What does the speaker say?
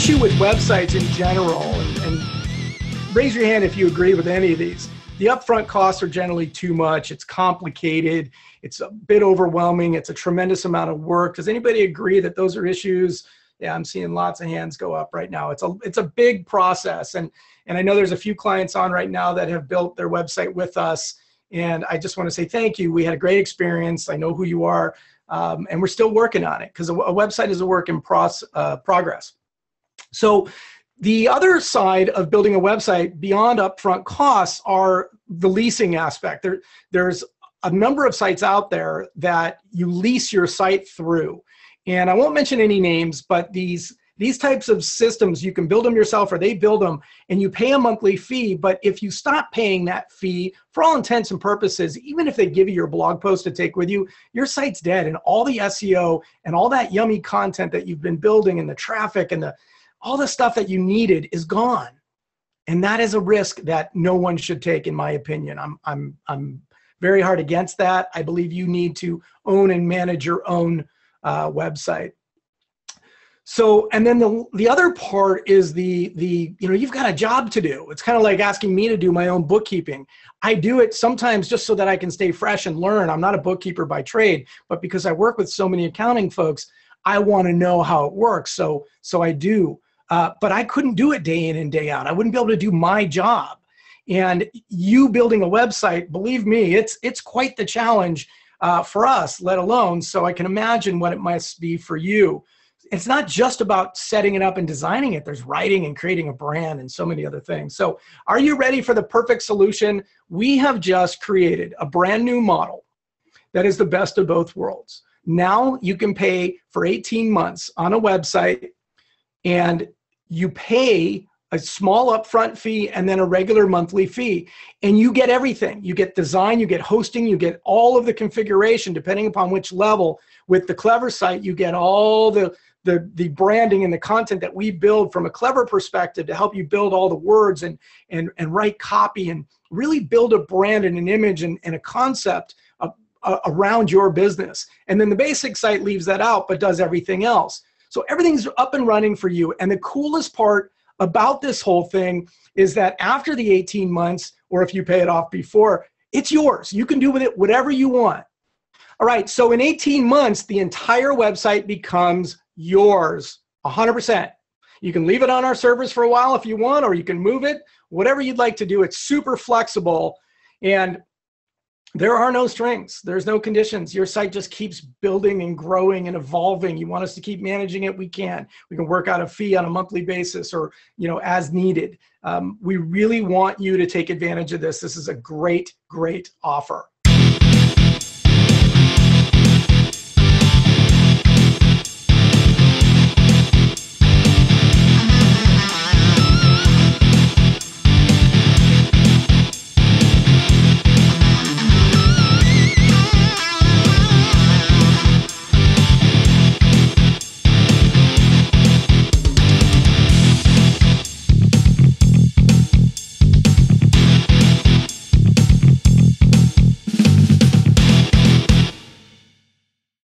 issue with websites in general, and raise your hand if you agree with any of these. The upfront costs are generally too much. It's complicated. It's a bit overwhelming. It's a tremendous amount of work. Does anybody agree that those are issues? Yeah, I'm seeing lots of hands go up right now. It's a big process. And I know there's a few clients on right now that have built their website with us. And I just want to say thank you. We had a great experience. I know who you are. And we're still working on it because a website is a work in progress. So the other side of building a website beyond upfront costs are the leasing aspect. There's a number of sites out there that you lease your site through. And I won't mention any names, but these types of systems, you can build them yourself or they build them and you pay a monthly fee. But if you stop paying that fee, for all intents and purposes, even if they give you your blog post to take with you, your site's dead, and all the SEO and all that yummy content that you've been building and the traffic and all the stuff that you needed is gone. And that is a risk that no one should take, in my opinion. I'm very hard against that. I believe you need to own and manage your own website. So, and then the other part is you've got a job to do. It's kind of like asking me to do my own bookkeeping. I do it sometimes just so that I can stay fresh and learn. I'm not a bookkeeper by trade, but because I work with so many accounting folks, I want to know how it works. So I do. But I couldn't do it day in and day out. I wouldn't be able to do my job. And you building a website, believe me, it's quite the challenge for us, let alone. So I can imagine what it must be for you. It's not just about setting it up and designing it. There's writing and creating a brand and so many other things. So are you ready for the perfect solution? We have just created a brand new model that is the best of both worlds. Now you can pay for 18 months on a website, and you pay a small upfront fee and then a regular monthly fee. And you get everything. You get design, you get hosting, you get all of the configuration depending upon which level. With the Clever site, you get all the branding and the content that we build from a Clever perspective to help you build all the words and write copy and really build a brand and an image and a concept around your business. And then the basic site leaves that out but does everything else. So everything's up and running for you. And the coolest part about this whole thing is that after the 18 months, or if you pay it off before, it's yours. You can do with it whatever you want. All right, so in 18 months, the entire website becomes yours, 100%. You can leave it on our servers for a while if you want, or you can move it, whatever you'd like to do. It's super flexible, and there are no strings. There's no conditions. Your site just keeps building and growing and evolving. You want us to keep managing it? We can. We can work out a fee on a monthly basis or, as needed. We really want you to take advantage of this. This is a great, great offer.